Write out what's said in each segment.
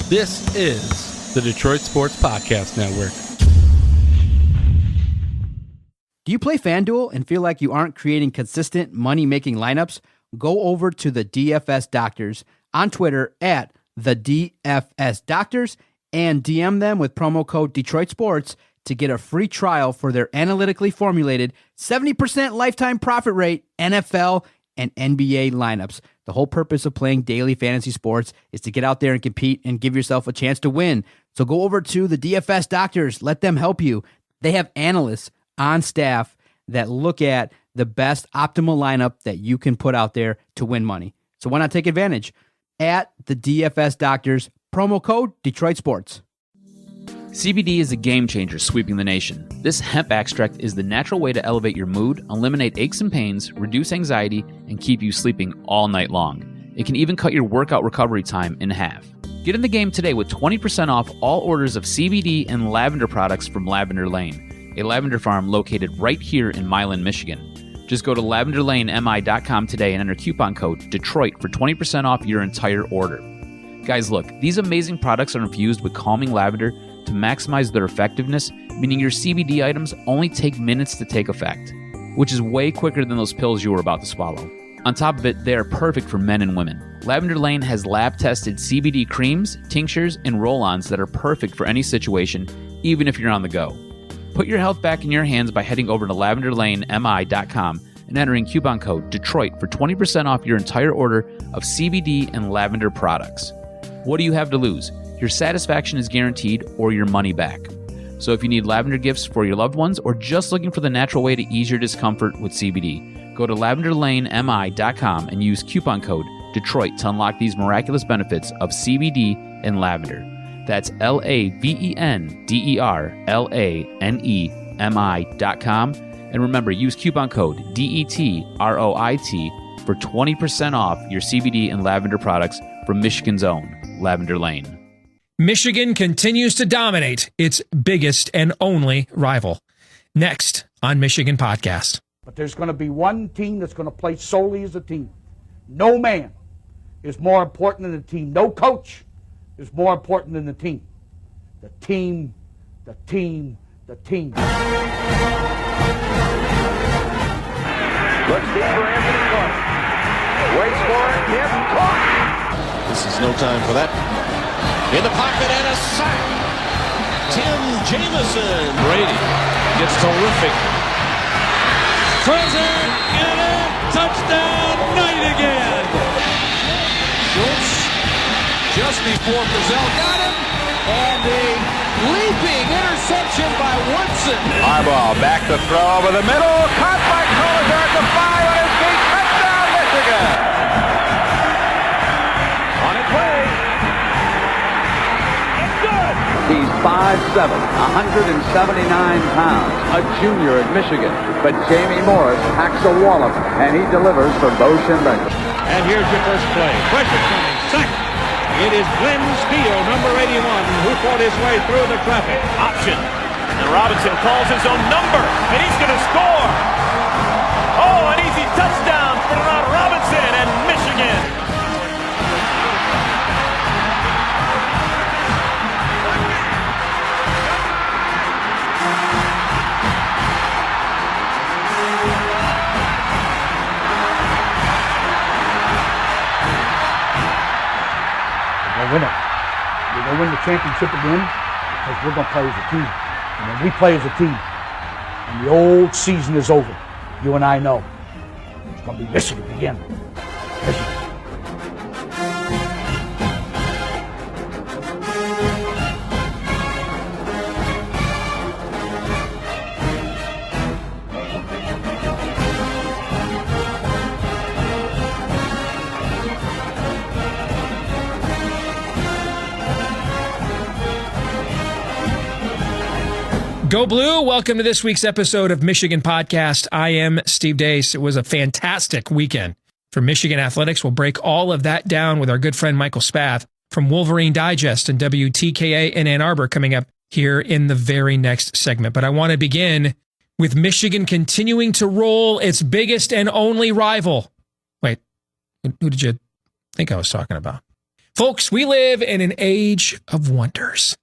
This is the Detroit Sports Podcast Network. Do you play FanDuel and feel like you aren't creating consistent money-making lineups? Go over to the DFS Doctors on Twitter at the DFS Doctors and DM them with promo code Detroit Sports to get a free trial for their analytically formulated 70% lifetime profit rate NFL and NBA lineups. The whole purpose of playing daily fantasy sports is to get out there and compete and give yourself a chance to win. So go over to the DFS Doctors. Let them help you. They have analysts on staff that look at the best optimal lineup that you can put out there to win money. So why not take advantage? At the DFS Doctors, promo code Detroit Sports. CBD is a game changer sweeping the nation. This hemp extract is the natural way to elevate your mood, eliminate aches and pains, reduce anxiety, and keep you sleeping all night long. It can even cut your workout recovery time in half. Get in the game today with 20% off all orders of CBD and lavender products from Lavender Lane, a lavender farm located right here in Milan, Michigan. Just go to lavenderlanemi.com today and enter coupon code Detroit for 20% off your entire order. Guys, look, these amazing products are infused with calming lavender to maximize their effectiveness, meaning your CBD items only take minutes to take effect, which is way quicker than those pills you were about to swallow. On top of it, they are perfect for men and women. Lavender Lane has lab-tested CBD creams, tinctures, and roll-ons that are perfect for any situation, even if you're on the go. Put your health back in your hands by heading over to lavenderlanemi.com and entering coupon code Detroit for 20% off your entire order of CBD and lavender products. What do you have to lose? Your satisfaction is guaranteed or your money back. So if you need lavender gifts for your loved ones or just looking for the natural way to ease your discomfort with CBD, go to lavenderlanemi.com and use coupon code Detroit to unlock these miraculous benefits of CBD and lavender. That's lavenderlanemi.com. And remember, use coupon code DETROIT for 20% off your CBD and lavender products from Michigan's own Lavender Lane. Michigan continues to dominate its biggest and only rival. Next on Michigan Podcast. But there's going to be one team that's going to play solely as a team. No man is more important than the team. No coach is more important than the team. The team, the team, the team. Looks deep for Anthony Clark. Waits for it. Hit. Caught. This is no time for that. In the pocket and a sack. Tim Jamison. Brady gets terrific. Fraser, get it. Touchdown, Knight again. Schultz just before Brazil got him. And a leaping interception by Woodson. Harbaugh back to throw over the middle. Caught by Collier at the 5 on his feet. Touchdown, Michigan. On its way. It's good. He's 5'7", 179 pounds, a junior at Michigan. But Jamie Morris packs a wallop, and he delivers for Bo Schembechler. And here's your first play. Pressure coming. Sack. It is Glenn Steele, number 81, who fought his way through the traffic. Option. And Robinson calls his own number, and he's going to score. Oh, an easy touchdown for Robinson and Michigan. Win it. We're going to win the championship again because we're going to play as a team. And when we play as a team, and the old season is over, you and I know it's going to be Michigan again. Michigan. Go Blue. Welcome to this week's episode of Michigan Podcast. I am Steve Deace. It was a fantastic weekend for Michigan athletics. We'll break all of that down with our good friend Michael Spath from Wolverine Digest and WTKA in Ann Arbor coming up here in the very next segment. But I want to begin with Michigan continuing to roll its biggest and only rival. Wait, who did you think I was talking about? Folks, we live in an age of wonders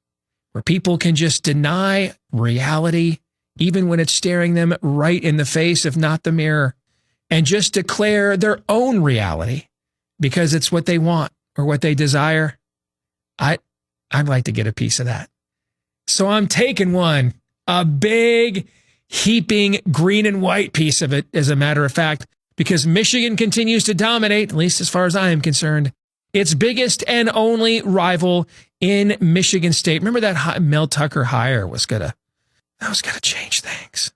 where people can just deny reality, even when it's staring them right in the face, if not the mirror, and just declare their own reality because it's what they want or what they desire. I'd like to get a piece of that. So I'm taking one, a big, heaping green and white piece of it, as a matter of fact, because Michigan continues to dominate, at least as far as I am concerned, its biggest and only rival in Michigan State. Remember that Mel Tucker hire was gonna change things.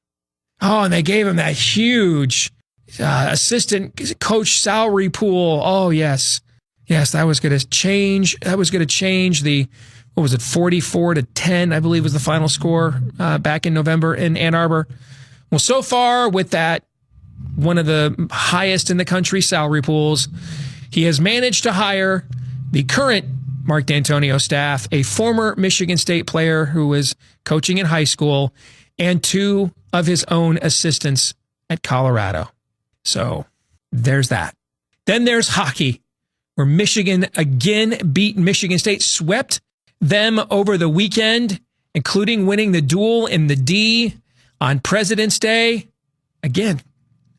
Oh, and they gave him that huge assistant coach salary pool. Oh, yes. Yes, that was going to change. That was going to change the, 44-10, I believe was the final score back in November in Ann Arbor. Well, so far with that, one of the highest in the country salary pools, he has managed to hire the current Mark D'Antonio staff, a former Michigan State player who was coaching in high school, and 2 of his own assistants at Colorado. So there's that. Then there's hockey, where Michigan again beat Michigan State, swept them over the weekend, including winning the duel in the D on President's Day. Again,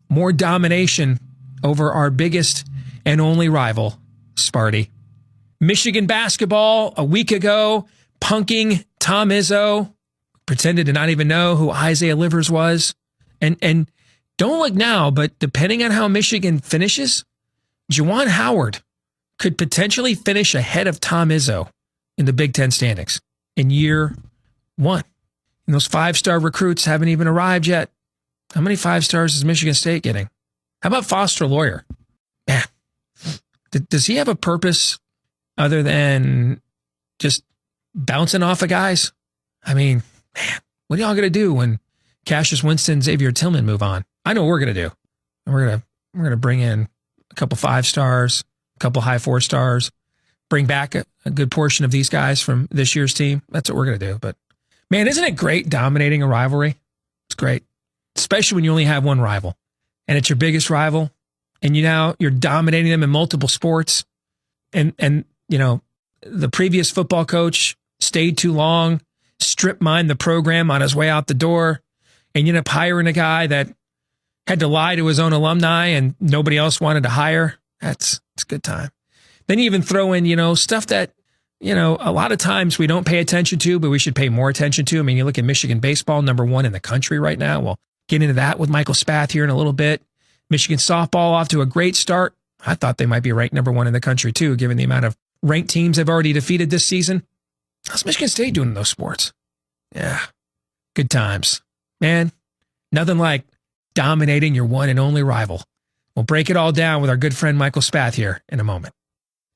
more domination over our biggest and only rival, Sparty. Michigan basketball a week ago, punking Tom Izzo, pretended to not even know who Isaiah Livers was. And don't look now, but depending on how Michigan finishes, Juwan Howard could potentially finish ahead of Tom Izzo in the Big Ten standings in year 1. And those 5-star recruits haven't even arrived yet. How many 5 stars is Michigan State getting? How about Foster Lawyer? Man, does he have a purpose other than just bouncing off of guys? I mean, man, what are y'all going to do when Cassius Winston, Xavier Tillman move on? I know what we're going to do. We're going to bring in a couple 5 stars, a couple high 4 stars, bring back a good portion of these guys from this year's team. That's what we're going to do. But man, isn't it great dominating a rivalry? It's great, especially when you only have one rival and it's your biggest rival, and you're dominating them in multiple sports. And you know, the previous football coach stayed too long, strip mined the program on his way out the door, and you end up hiring a guy that had to lie to his own alumni and nobody else wanted to hire. It's a good time. Then you even throw in, stuff that, a lot of times we don't pay attention to, but we should pay more attention to. I mean, you look at Michigan baseball, number 1 in the country right now. We'll get into that with Michael Spath here in a little bit. Michigan softball off to a great start. I thought they might be ranked number 1 in the country too, given the amount of ranked teams they've already defeated this season. How's Michigan State doing in those sports? Yeah, good times. Man, nothing like dominating your one and only rival. We'll break it all down with our good friend Michael Spath here in a moment.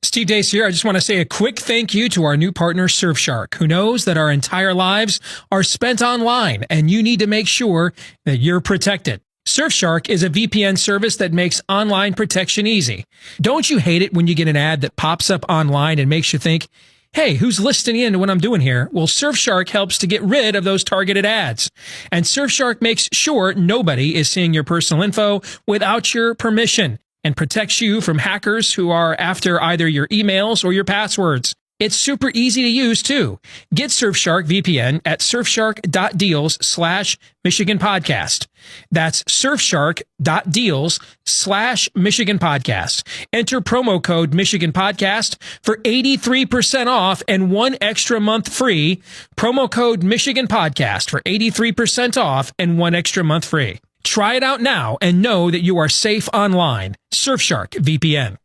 Steve Deace here. I just want to say a quick thank you to our new partner, Surfshark, who knows that our entire lives are spent online and you need to make sure that you're protected. Surfshark is a VPN service that makes online protection easy. Don't you hate it when you get an ad that pops up online and makes you think, hey, who's listening in to what I'm doing here? Well, Surfshark helps to get rid of those targeted ads. And Surfshark makes sure nobody is seeing your personal info without your permission and protects you from hackers who are after either your emails or your passwords. It's super easy to use, too. Get Surfshark VPN at surfshark.deals/Michigan Podcast. That's surfshark.deals/Michigan Podcast. Enter promo code Michigan Podcast for 83% off and 1 extra month free. Promo code Michigan Podcast for 83% off and 1 extra month free. Try it out now and know that you are safe online. Surfshark VPN.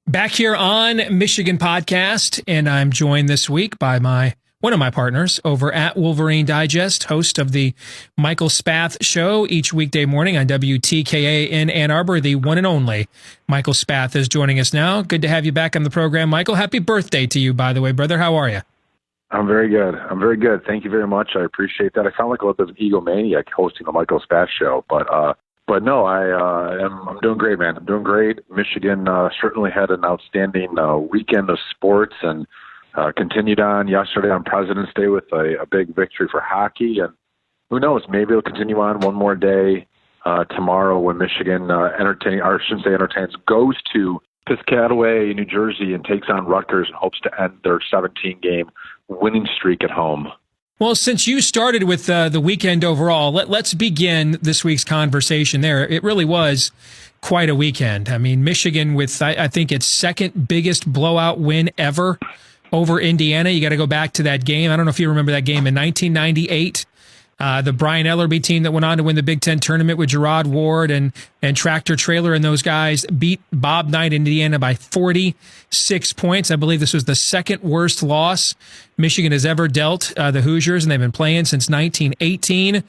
Back here on Michigan Podcast, and I'm joined this week by one of my partners over at Wolverine Digest, host of the Michael Spath Show each weekday morning on WTKA in Ann Arbor. The one and only Michael Spath is joining us now. Good to have you back on the program, Michael. Happy birthday to you, by the way, brother. How are you? I'm very good. Thank you very much. I appreciate that. I sound like a little bit of an egomaniac hosting the Michael Spath Show, but no, I'm doing great, man. I'm doing great. Michigan certainly had an outstanding weekend of sports and continued on yesterday on President's Day with a big victory for hockey. And who knows, maybe it'll continue on one more day tomorrow when Michigan goes to Piscataway, New Jersey, and takes on Rutgers and hopes to end their 17-game winning streak at home. Well, since you started with the weekend overall, let's begin this week's conversation there. It really was quite a weekend. I mean, Michigan with, I think, its second biggest blowout win ever over Indiana. You got to go back to that game. I don't know if you remember that game in 1998. The Brian Ellerby team that went on to win the Big Ten tournament with Gerard Ward and Tractor Trailer and those guys beat Bob Knight, Indiana by 46 points. I believe this was the second worst loss Michigan has ever dealt the Hoosiers, and they've been playing since 1918.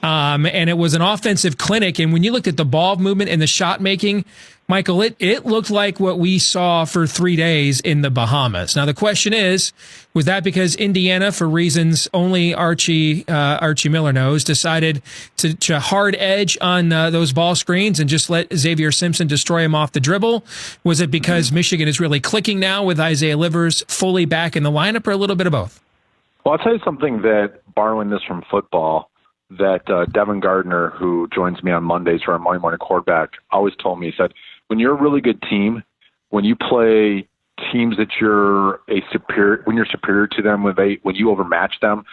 And it was an offensive clinic. And when you looked at the ball movement and the shot making, Michael, it looked like what we saw for 3 days in the Bahamas. Now, the question is, was that because Indiana, for reasons only Archie Miller knows, decided to hard edge on those ball screens and just let Xavier Simpson destroy him off the dribble? Was it because Michigan is really clicking now with Isaiah Livers fully back in the lineup, or a little bit of both? Well, I'll tell you something that, borrowing this from football, that Devin Gardner, who joins me on Mondays for our Monday Morning Quarterback, always told me. He said, when you're a really good team, when you play teams that when you're superior to them, when you overmatch them,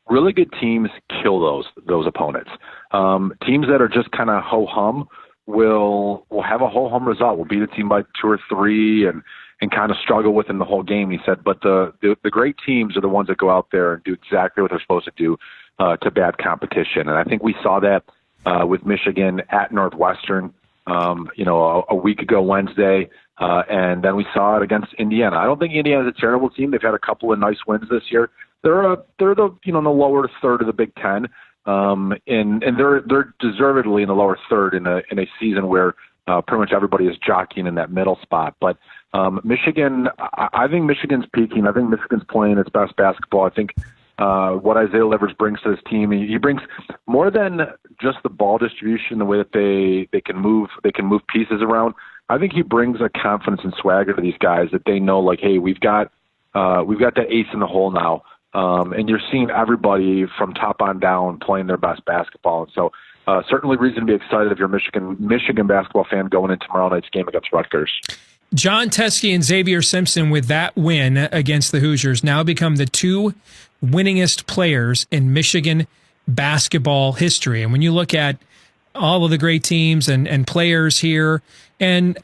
really good teams kill those opponents. Teams that are just kind of ho-hum will have a ho-hum result. Will beat a team by 2 or 3 and kind of struggle within the whole game. He said, but the great teams are the ones that go out there and do exactly what they're supposed to do to bad competition. And I think we saw that with Michigan at Northwestern, a week ago Wednesday, and then we saw it against Indiana. I don't think Indiana's a terrible team. They've had a couple of nice wins this year. They're the in the lower third of the Big Ten, and they're deservedly in the lower third in a season where pretty much everybody is jockeying in that middle spot. But Michigan, I think Michigan's peaking. I think Michigan's playing its best basketball. I think what Isaiah Livers brings to this team, he brings more than just the ball distribution, the way that they can move pieces around. I think he brings a confidence and swagger to these guys that they know, like, hey, we've got that ace in the hole now, and you're seeing everybody from top on down playing their best basketball. And so certainly reason to be excited if you're a Michigan basketball fan going into tomorrow night's game against Rutgers. John Teske and Xavier Simpson, with that win against the Hoosiers, now become the 2 winningest players in Michigan basketball history. And when you look at all of the great teams and players here, and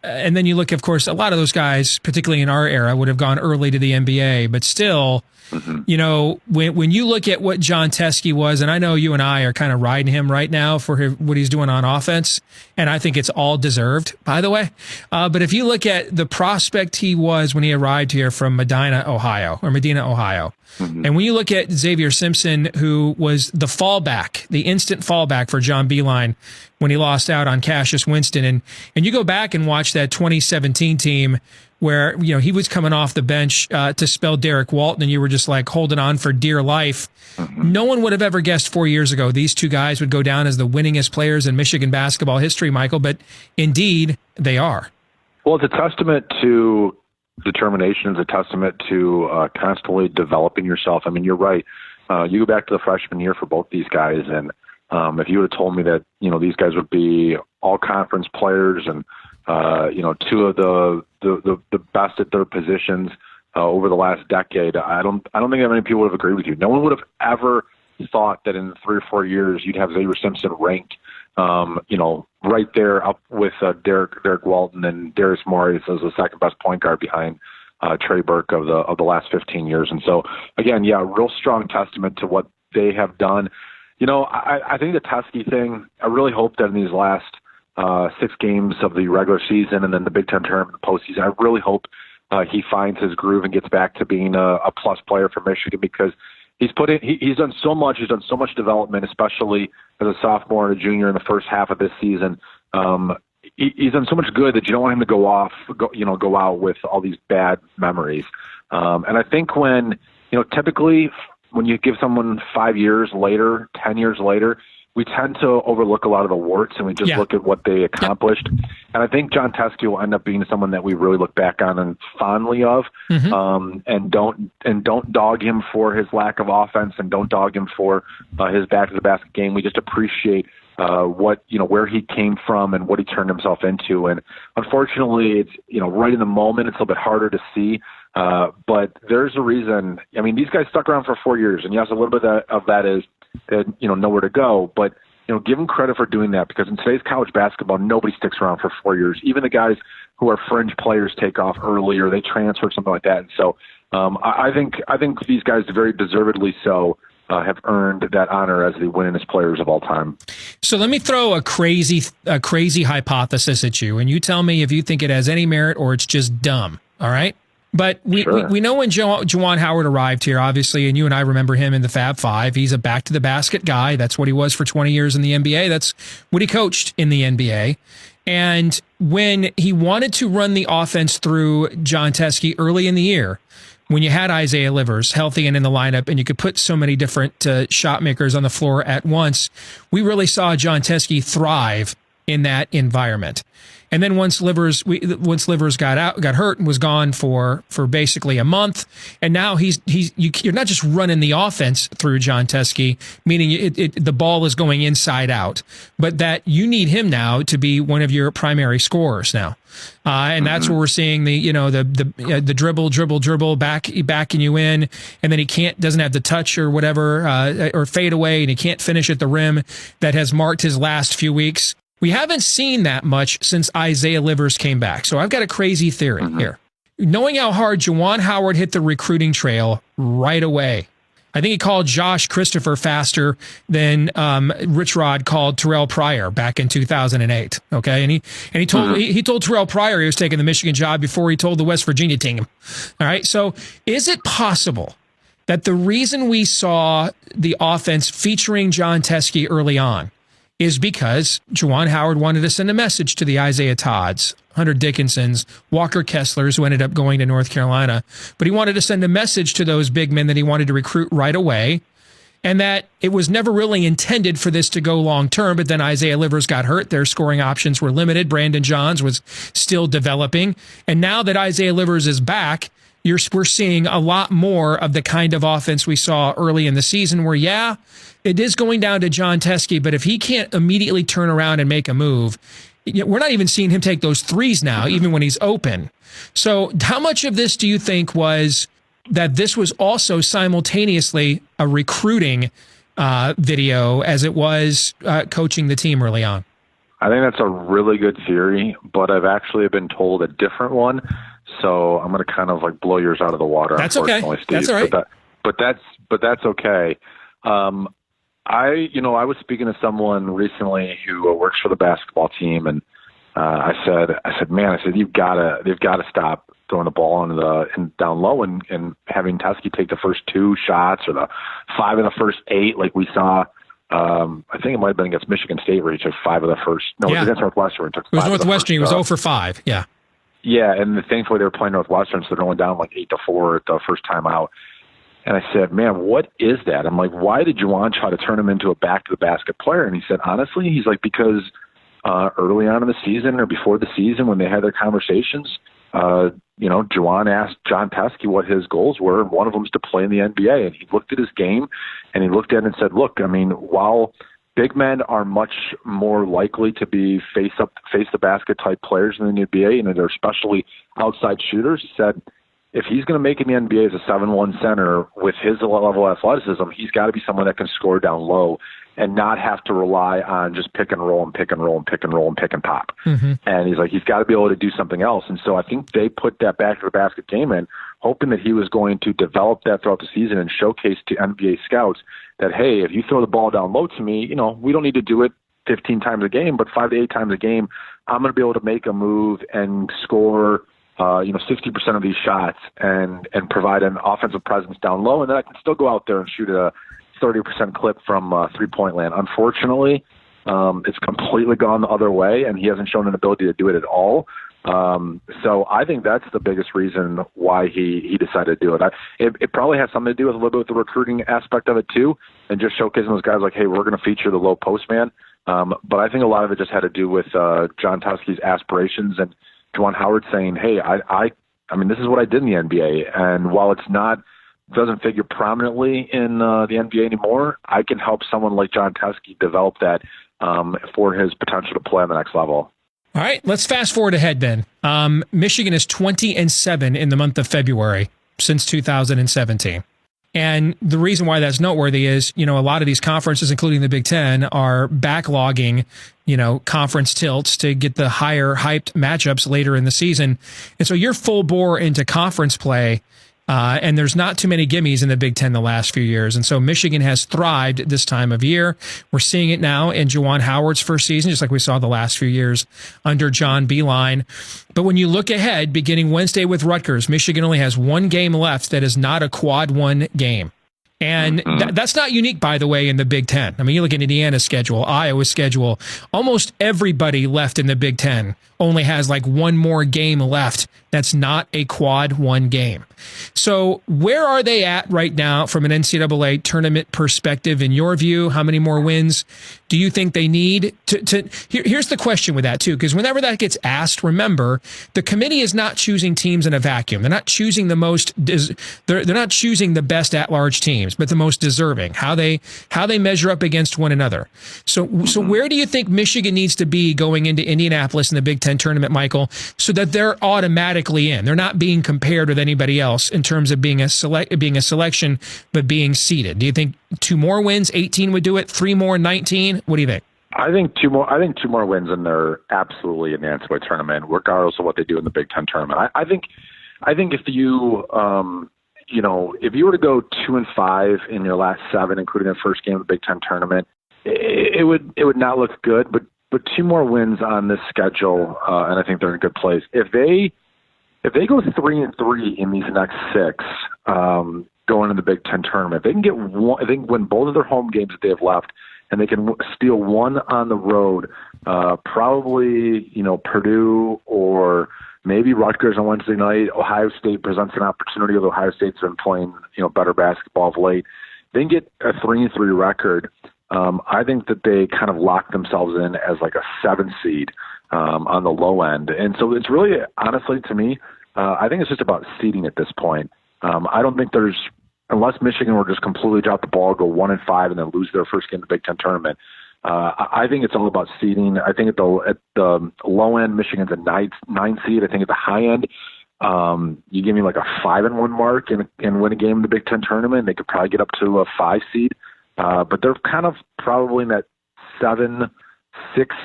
then you look, of course, a lot of those guys, particularly in our era, would have gone early to the NBA, but still, when you look at what John Teske was, and I know you and I are kind of riding him right now for what he's doing on offense, and I think it's all deserved, by the way. But if you look at the prospect he was when he arrived here from Medina, Ohio, and when you look at Xavier Simpson, who was the instant fallback for John Beilein when he lost out on Cassius Winston, and you go back and watch that 2017 team where he was coming off the bench to spell Derek Walton, and you were just like holding on for dear life. No one would have ever guessed 4 years ago these 2 guys would go down as the winningest players in Michigan basketball history, Michael, but indeed they are. Well, it's a testament to determination. It's a testament to constantly developing yourself. I mean, you're right. You go back to the freshman year for both these guys, and if you would have told me that these guys would be all conference players and 2 of the best at their positions over the last decade, I don't think that many people would have agreed with you. No one would have ever thought that in 3 or 4 years you'd have Xavier Simpson ranked, right there up with Derek Walton and Darius Morris as the second best point guard behind Trey Burke of the last 15 years. And so again, real strong testament to what they have done. I think the Teske thing, I really hope that in these last 6 games of the regular season and then the Big Ten tournament, the postseason, I really hope he finds his groove and gets back to being a plus player for Michigan, because he's done so much. He's done so much development, especially as a sophomore and a junior in the first half of this season. He's done so much good that you don't want him to go out with all these bad memories. And I think typically when you give someone 5 years later, 10 years later, we tend to overlook a lot of the warts and we just look at what they accomplished. I think John Teskey will end up being someone that we really look back on and fondly of, and don't dog him for his lack of offense and don't dog him for his back to the basket game. We just appreciate where he came from and what he turned himself into. And unfortunately, it's, right in the moment, it's a little bit harder to see. But there's a reason. I mean, these guys stuck around for 4 years, and yes, a little bit of that is that, nowhere to go. But, give them credit for doing that, because in today's college basketball, nobody sticks around for 4 years. Even the guys who are fringe players take off early or they transfer, something like that. And so I think these guys, very deservedly so, have earned that honor as the winningest players of all time. So let me throw a crazy hypothesis at you, and you tell me if you think it has any merit or it's just dumb. All right? But we know when Juwan Howard arrived here, obviously, and you and I remember him in the Fab Five. He's a back-to-the-basket guy. That's what he was for 20 years in the NBA. That's what he coached in the NBA. And when he wanted to run the offense through John Teskey early in the year, when you had Isaiah Livers healthy and in the lineup, and you could put so many different shot makers on the floor at once, we really saw John Teskey thrive in that environment. And then once Livers got hurt and was gone for basically a month, and now you're not just running the offense through John Teskey, meaning the ball is going inside out, but that you need him now to be one of your primary scorers now. And that's where we're seeing the dribble, backing you in, and then he doesn't have the touch or whatever, or fade away, and he can't finish at the rim that has marked his last few weeks. We haven't seen that much since Isaiah Livers came back. So I've got a crazy theory here. Knowing how hard Juwan Howard hit the recruiting trail right away, I think he called Josh Christopher faster than Rich Rod called Terrell Pryor back in 2008. Okay, and he told Terrell Pryor he was taking the Michigan job before he told the West Virginia team. All right, so is it possible that the reason we saw the offense featuring John Teskey early on is because Juwan Howard wanted to send a message to the Isaiah Todds, Hunter Dickinsons, Walker Kesslers, who ended up going to North Carolina. But he wanted to send a message to those big men that he wanted to recruit right away, and that it was never really intended for this to go long term. But then Isaiah Livers got hurt. Their scoring options were limited. Brandon Johns was still developing. And now that Isaiah Livers is back, we're seeing a lot more of the kind of offense we saw early in the season where, it is going down to John Teskey, but if he can't immediately turn around and make a move, we're not even seeing him take those threes now, even when he's open. So how much of this do you think was that this was also simultaneously a recruiting video as it was coaching the team early on? I think that's a really good theory, but I've actually been told a different one. So I'm going to kind of blow yours out of the water. That's okay. Steve. That's all right. But that's okay. I was speaking to someone recently who works for the basketball team, and I said, man, they've got to stop throwing the ball down low and having Teskey take the first 2 shots or the 5 in the first 8, like we saw. I think it might have been against Michigan State where he took 5 of the first. No, it was against Northwestern. It was Northwestern. He was 0 for 5. Yeah. Yeah, and thankfully they were playing Northwestern, so they're only down 8-4 at the first time out. And I said, man, what is that? I'm like, why did Juwan try to turn him into a back-to-the-basket player? And he said, honestly, because early on in the season or before the season when they had their conversations, Juwan asked John Teskey what his goals were, and one of them was to play in the NBA. And he looked at his game, and he looked at it and said, look, I mean, while big men are much more likely to be face-the-basket type players in the NBA, and they're especially outside shooters, he said, if he's going to make it in the NBA as a 7-1 center with his level of athleticism, he's got to be someone that can score down low and not have to rely on just pick and roll and pick and roll and pick and roll and pick and pop. And he's like, he's got to be able to do something else. And so I think they put that back to the basket game in, hoping that he was going to develop that throughout the season and showcase to NBA scouts that, hey, if you throw the ball down low to me, we don't need to do it 15 times a game, but 5 to 8 times a game, I'm going to be able to make a move and score 60% of these shots and provide an offensive presence down low, and then I can still go out there and shoot a 30% clip from three-point land. Unfortunately, it's completely gone the other way, and he hasn't shown an ability to do it at all. So I think that's the biggest reason why he decided to do it. It probably has something to do with a little bit with the recruiting aspect of it too, and just showcasing those guys like, hey, we're going to feature the low post man. But I think a lot of it just had to do with John Tuskey's aspirations and Juwan Howard saying, hey, I mean, this is what I did in the NBA. And while doesn't figure prominently in the NBA anymore, I can help someone like John Tuskey develop that for his potential to play on the next level. All right, let's fast forward ahead then. Michigan is 20-7 in the month of February since 2017. And the reason why that's noteworthy is, a lot of these conferences, including the Big Ten, are backlogging, conference tilts to get the higher hyped matchups later in the season. And so you're full bore into conference play. And there's not too many gimmies in the Big Ten the last few years. And so Michigan has thrived this time of year. We're seeing it now in Juwan Howard's first season, just like we saw the last few years under John Beilein. But when you look ahead, beginning Wednesday with Rutgers, Michigan only has one game left that is not a quad one game. And that's not unique, by the way, in the Big Ten. I mean, you look at Indiana's schedule, Iowa's schedule, almost everybody left in the Big Ten only has like one more game left that's not a quad one game. So where are they at right now from an NCAA tournament perspective, in your view? How many more wins do you think they need to here's the question with that too, because whenever that gets asked, remember, the committee is not choosing teams in a vacuum. They're not choosing they're not choosing the best at-large teams, but the most deserving, how they measure up against one another. So where do you think Michigan needs to be going into Indianapolis in the Big Ten tournament, Michael, so that they're automatically in? They're not being compared with anybody else in terms of being a selection, but being seeded. Do you think 2 more wins, 18 would do it? 3 more, 19? What do you think? I think 2 more wins, and they're absolutely in the NCAA tournament, regardless of what they do in the Big Ten tournament. I think if you if you were to go 2-5 in your last 7, including the first game of the Big Ten tournament, it would not look good. But 2 more wins on this schedule, and I think they're in a good place. If they go 3-3 in these next 6, going into the Big Ten tournament, they can get one. They can win both of their home games that they have left, and they can steal one on the road. Probably, Purdue or maybe Rutgers on Wednesday night. Ohio State presents an opportunity, although Ohio State's been playing, better basketball of late. They can get a 3-3 record. I think that they kind of lock themselves in as like a 7 seed on the low end. And so it's really, honestly, to me, I think it's just about seeding at this point. I don't think unless Michigan were just completely drop the ball, go 1-5, and then lose their first game in the Big Ten tournament, I think it's all about seeding. I think at the low end, Michigan's a 9 seed. I think at the high end, you give me like a 5-1 mark and win a game in the Big Ten tournament, they could probably get up to a 5 seed. But they're kind of probably in that 7-6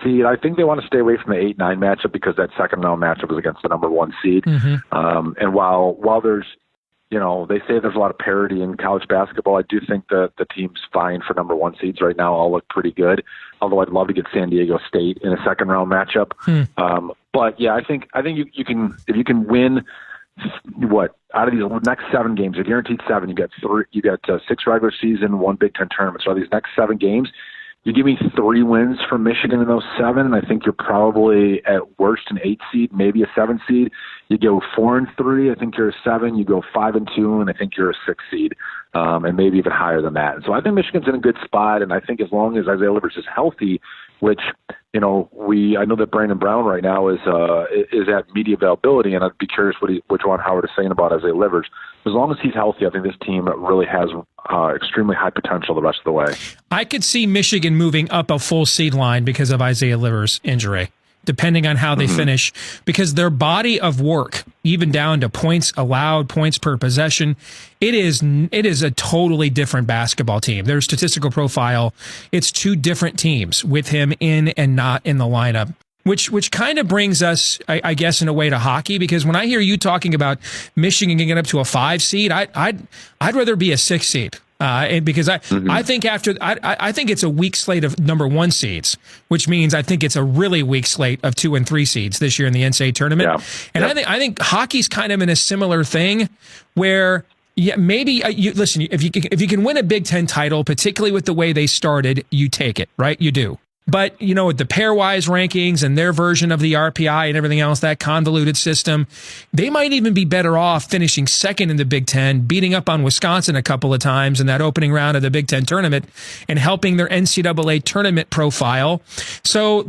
seed. I think they want to stay away from the 8-9 matchup because that second round matchup was against the number 1 seed. And while there's, they say there's a lot of parity in college basketball, I do think that the teams vying for number 1 seeds right now all look pretty good. Although I'd love to get San Diego State in a second round matchup. But yeah, I think you can, if you can win out of these next 7 games, you're guaranteed 7. You got 6 regular season, 1 Big Ten tournament. So these next 7 games, you give me 3 wins from Michigan in those 7, and I think you're probably at worst an 8 seed, maybe a 7 seed. You go 4-3, I think you're a 7. You go 5-2, and I think you're a 6 seed, and maybe even higher than that. And so I think Michigan's in a good spot, and I think as long as Isaiah Livers is healthy, which I know that Brandon Brown right now is at media availability, and I'd be curious what Juwan Howard is saying about Isaiah Livers. As long as he's healthy, I think this team really has extremely high potential the rest of the way. I could see Michigan moving up a full seed line because of Isaiah Livers' injury, depending on how they finish, because their body of work, even down to points allowed, points per possession, it is a totally different basketball team. Their statistical profile, it's 2 different teams with him in and not in the lineup. Which kind of brings us, I guess, in a way to hockey, because when I hear you talking about Michigan getting up to a 5 seed, I'd rather be a 6 seed. Because I think I think it's a weak slate of number 1 seeds, which means I think it's a really weak slate of 2 and 3 seeds this year in the NCAA tournament. Yeah. And I think hockey's kind of in a similar thing where, yeah, maybe listen, if you can win a Big Ten title, particularly with the way they started, you take it, right? You do. But, you know, with the pairwise rankings and their version of the RPI and everything else, that convoluted system, they might even be better off finishing second in the Big Ten, beating up on Wisconsin a couple of times in that opening round of the Big Ten tournament and helping their NCAA tournament profile. So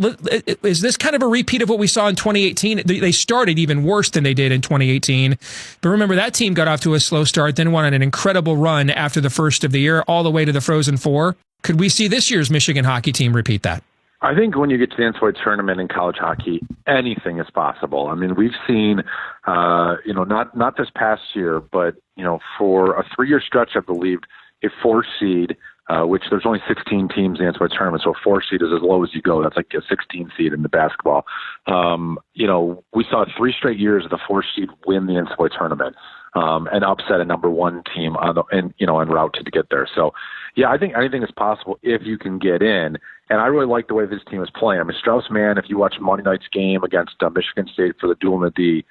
is this kind of a repeat of what we saw in 2018? They started even worse than they did in 2018. But remember, that team got off to a slow start, then went on an incredible run after the first of the year, all the way to the Frozen Four. Could we see this year's Michigan hockey team repeat that? I think when you get to the NCAA tournament in college hockey, anything is possible. I mean, we've seen, not this past year, but, for a 3-year stretch, I believe, a 4 seed, which there's only 16 teams in the NCAA tournament, so a 4 seed is as low as you go. That's like a 16 seed in the basketball. We saw 3 straight years of the 4 seed win the NCAA tournament and upset a number 1 team en route to get there. So, yeah, I think anything is possible if you can get in. And I really like the way this team is playing. I mean, Strauss-Mann, if you watch Monday night's game against Michigan State for the duel in the D,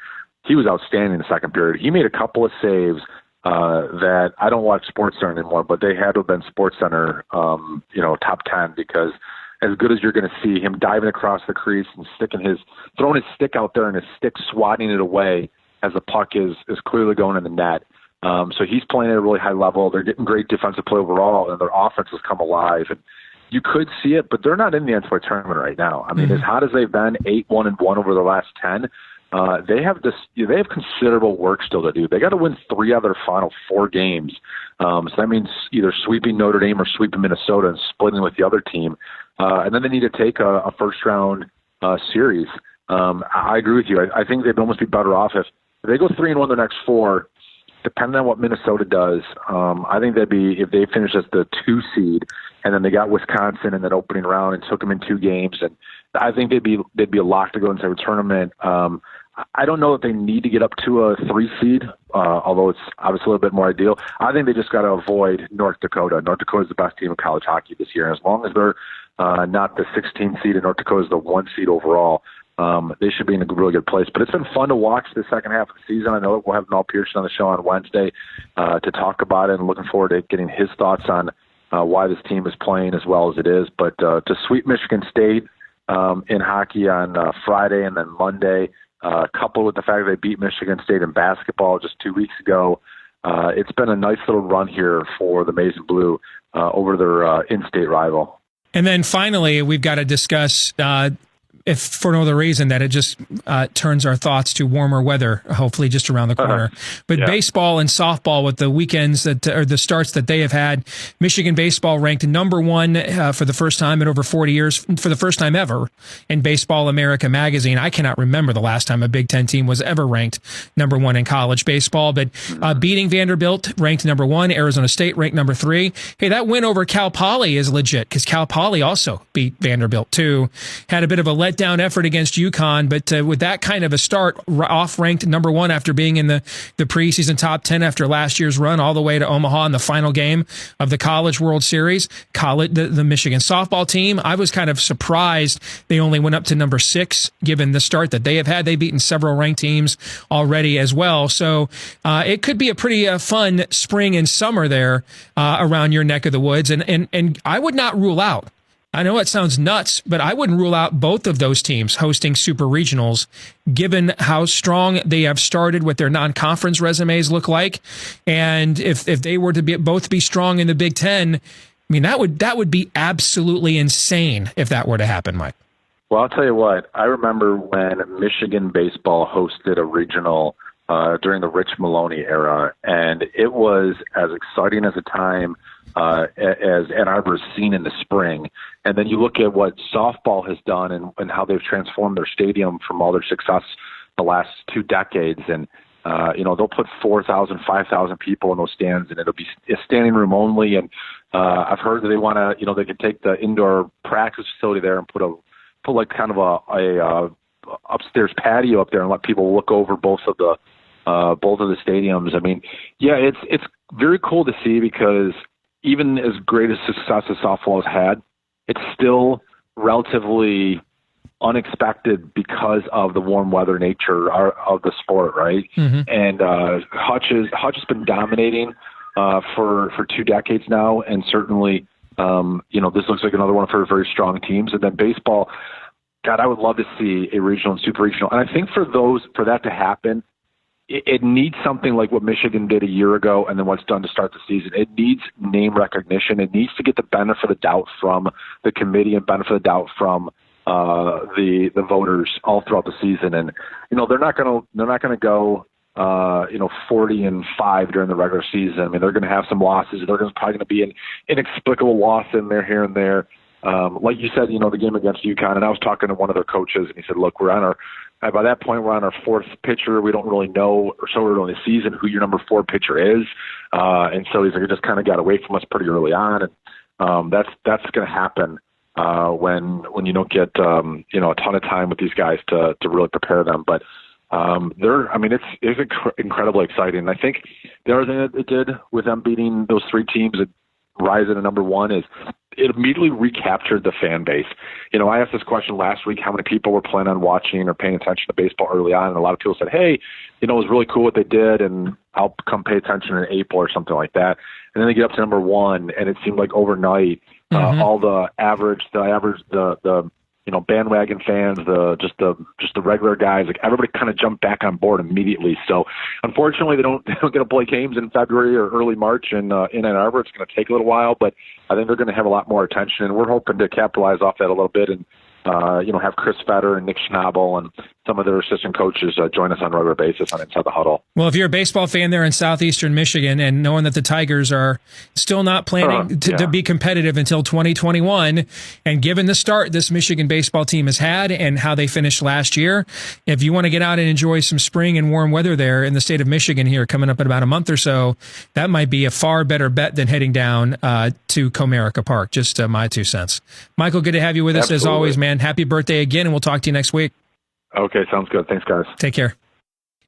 he was outstanding in the second period. He made a couple of saves that I don't watch SportsCenter anymore, but they had to have been SportsCenter, top 10, because as good as you're going to see him diving across the crease and throwing his stick out there and his stick swatting it away as the puck is clearly going in the net. So he's playing at a really high level. They're getting great defensive play overall, and their offense has come alive. And you could see it, but they're not in the NCAA tournament right now. I mean, as hot as they've been, 8-1-1 over the last 10, they have considerable work still to do. They got to win 3 out of their final 4 games. So that means either sweeping Notre Dame or sweeping Minnesota and splitting with the other team. And then they need to take a first-round series. I agree with you. I think they'd almost be better off if they go 3-1 their next 4. Depending on what Minnesota does, I think they'd be, if they finish as the 2 seed, and then they got Wisconsin in that opening round and took them in 2 games, and I think they'd be a lock to go into the tournament. I don't know if they need to get up to a 3 seed, although it's obviously a little bit more ideal. I think they just got to avoid North Dakota. North Dakota is the best team in college hockey this year. And as long as they're not the 16 seed and North Dakota is the 1 seed overall, they should be in a really good place. But it's been fun to watch the second half of the season. I know we'll have Mel Pearson on the show on Wednesday to talk about it, and looking forward to getting his thoughts on why this team is playing as well as it is. But to sweep Michigan State in hockey on Friday and then Monday, coupled with the fact that they beat Michigan State in basketball just 2 weeks ago, it's been a nice little run here for the Maize and Blue over their in-state rival. And then finally, we've got to discuss if for no other reason that it just turns our thoughts to warmer weather, hopefully just around the corner. But baseball and softball, with the weekends or the starts that they have had, Michigan baseball ranked number 1 for the first time in over 40 years, for the first time ever in Baseball America magazine. I cannot remember the last time a Big Ten team was ever ranked number 1 in college baseball, but beating Vanderbilt, ranked number 1, Arizona State ranked number 3. Hey, that win over Cal Poly is legit, because Cal Poly also beat Vanderbilt too. Had a bit of a letdown effort against UConn, but with that kind of a start, off ranked number 1 after being in the preseason top 10 after last year's run all the way to Omaha in the final game of the College World Series. The Michigan softball team, I was kind of surprised they only went up to number 6 given the start that they have had. They've beaten several ranked teams already as well. So it could be a pretty fun spring and summer there around your neck of the woods. And I would not rule out, I know it sounds nuts, but I wouldn't rule out both of those teams hosting super regionals, given how strong they have started, what their non-conference resumes look like. And if they were to both be strong in the Big Ten, I mean, that would be absolutely insane if that were to happen, Mike. Well, I'll tell you what, I remember when Michigan baseball hosted a regional during the Rich Maloney era, and it was as exciting as a time as Ann Arbor has seen in the spring. And then you look at what softball has done and how they've transformed their stadium from all their success the last 2 decades. And, they'll put 4,000, 5,000 people in those stands, and it'll be a standing room only. And I've heard that they want to, they could take the indoor practice facility there and put like kind of a upstairs patio up there and let people look over both of the stadiums. I mean, yeah, it's very cool to see, because even as great a success as softball has had, it's still relatively unexpected because of the warm weather nature of the sport, right? Mm-hmm. And Hutch has been dominating for 2 decades now, and certainly this looks like another one of her very strong teams. And then baseball, God, I would love to see a regional and super regional. And I think for that to happen, it needs something like what Michigan did a year ago and then what's done to start the season. It needs name recognition. It needs to get the benefit of the doubt from the committee and benefit of the doubt from the voters all throughout the season. And, they're not going to go 40-5 during the regular season. I mean, they're going to have some losses. There's probably going to be an inexplicable loss in there here and there. Like you said, the game against UConn, and I was talking to one of their coaches, and he said, look, by that point, we're on our fourth pitcher. We don't really know, or so early in the season, who your number 4 pitcher is. And so he's like, it just kind of got away from us pretty early on. And that's going to happen when you don't get, a ton of time with these guys to really prepare them. But it's incredibly exciting. And I think the other thing that it did with them beating those 3 teams and rising to number 1 is it immediately recaptured the fan base. I asked this question last week, how many people were planning on watching or paying attention to baseball early on, and a lot of people said, hey, it was really cool what they did, and I'll come pay attention in April or something like that. And then they get up to number 1, and it seemed like overnight, all the bandwagon fans, just the regular guys, like everybody kind of jumped back on board immediately. So unfortunately, they don't get to play games in February or early March in Ann Arbor. It's going to take a little while, but I think they're going to have a lot more attention, and we're hoping to capitalize off that a little bit and have Chris Fetter and Nick Schnabel and some of their assistant coaches join us on a regular basis on Inside the Huddle. Well, if you're a baseball fan there in southeastern Michigan and knowing that the Tigers are still not planning to be competitive until 2021, and given the start this Michigan baseball team has had and how they finished last year, if you want to get out and enjoy some spring and warm weather there in the state of Michigan here coming up in about a month or so, that might be a far better bet than heading down to Comerica Park. Just my 2 cents. Michael, good to have you with us as always, man. Happy birthday again, and we'll talk to you next week. Okay, sounds good. Thanks, guys. Take care.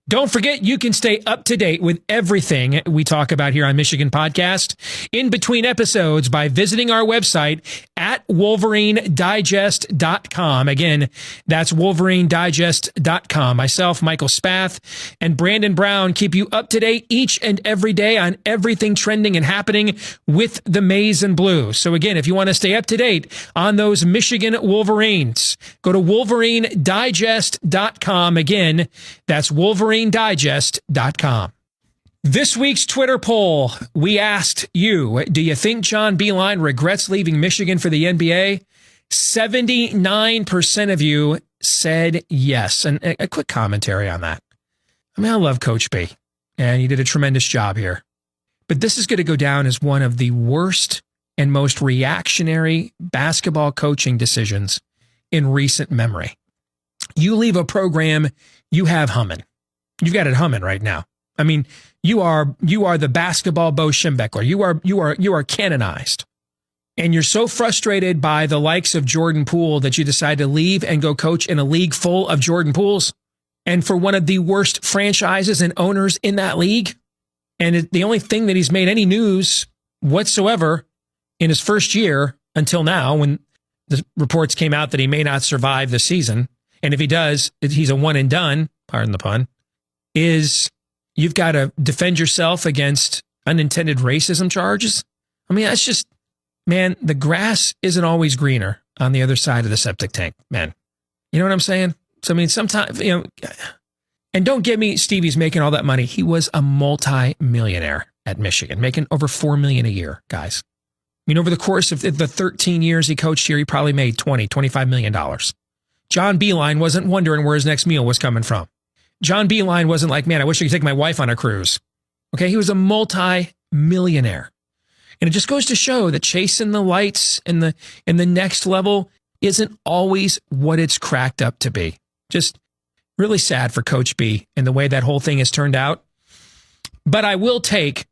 Don't forget, you can stay up to date with everything we talk about here on Michigan Podcast in between episodes by visiting our website at WolverineDigest.com. Again, that's WolverineDigest.com. Myself, Michael Spath, and Brandon Brown keep you up to date each and every day on everything trending and happening with the Maize and Blue. So again, if you want to stay up to date on those Michigan Wolverines, go to WolverineDigest.com. Again, that's WolverineDigest.com. This week's Twitter poll, we asked you, do you think John Beilein regrets leaving Michigan for the NBA? 79% of you said yes. And a quick commentary on that. I mean, I love Coach B, and he did a tremendous job here. But this is going to go down as one of the worst and most reactionary basketball coaching decisions in recent memory. You leave a program you have humming. You've got it humming right now. I mean, you are the basketball Bo Schembechler. You are canonized. And you're so frustrated by the likes of Jordan Poole that you decide to leave and go coach in a league full of Jordan Pooles and for one of the worst franchises and owners in that league. And the only thing that he's made any news whatsoever in his first year until now, when the reports came out that he may not survive the season, and if he does, he's a one and done, pardon the pun, is you've got to defend yourself against unintended racism charges. I mean, that's just, man, the grass isn't always greener on the other side of the septic tank, man. You know what I'm saying? So, I mean, sometimes, and don't get me, Stevie's making all that money. He was a multi-millionaire at Michigan, making over $4 million a year, guys. I mean, over the course of the 13 years he coached here, he probably made $25 million. John Beilein wasn't wondering where his next meal was coming from. John Beilein wasn't like, man, I wish I could take my wife on a cruise. Okay, he was a multi-millionaire. And it just goes to show that chasing the lights and the next level isn't always what it's cracked up to be. Just really sad for Coach B and the way that whole thing has turned out. But I will take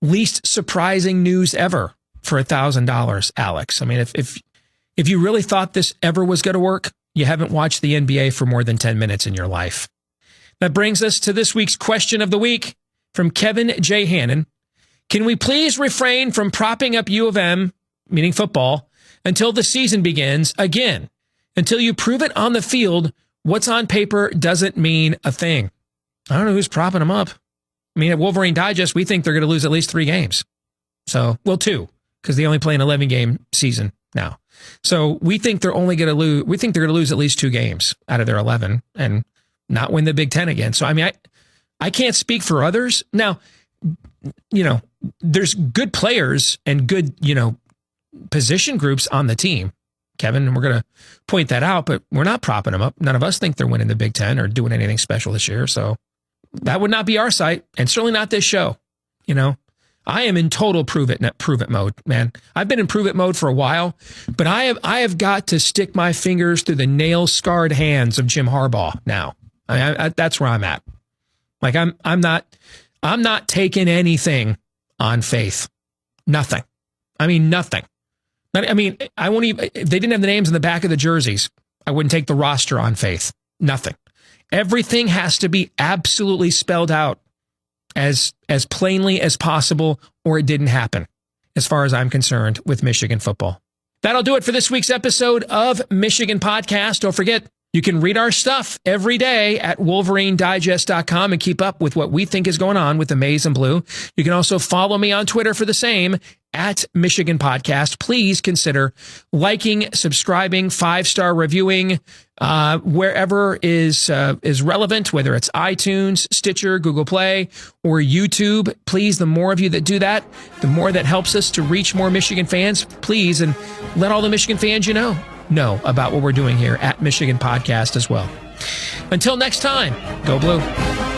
least surprising news ever for $1,000, Alex. I mean, if you really thought this ever was going to work, you haven't watched the NBA for more than 10 minutes in your life. That brings us to this week's question of the week from Kevin J. Hannon. Can we please refrain from propping up U of M, meaning football, until the season begins again? Until you prove it on the field, what's on paper doesn't mean a thing. I don't know who's propping them up. I mean, at Wolverine Digest, we think they're going to lose at least 3 games. So, well, 2. because they only play an 11-game season now. So we think they're only going to lose. We think they're going to lose at least 2 games out of their 11 and not win the Big Ten again. So, I mean, I can't speak for others. Now, there's good players and good, position groups on the team, Kevin, and we're going to point that out, but we're not propping them up. None of us think they're winning the Big Ten or doing anything special this year. So that would not be our site, and certainly not this show. I am in total prove it mode, man. I've been in prove it mode for a while, but I have got to stick my fingers through the nail-scarred hands of Jim Harbaugh now. That's where I'm at. Like I'm not taking anything on faith. Nothing. I mean, nothing. I won't even, if they didn't have the names in the back of the jerseys, I wouldn't take the roster on faith. Nothing. Everything has to be absolutely spelled out as plainly as possible, or it didn't happen, as far as I'm concerned, with Michigan football. That'll do it for this week's episode of Michigan Podcast. Don't forget, you can read our stuff every day at WolverineDigest.com and keep up with what we think is going on with the Maize and Blue. You can also follow me on Twitter for the same, at Michigan Podcast. Please consider liking, subscribing, 5-star reviewing, wherever is relevant, whether it's iTunes, Stitcher, Google Play, or YouTube. Please, the more of you that do that, the more that helps us to reach more Michigan fans. Please, and let all the Michigan fans know about what we're doing here at Michigan Podcast as well. Until next time, go Blue.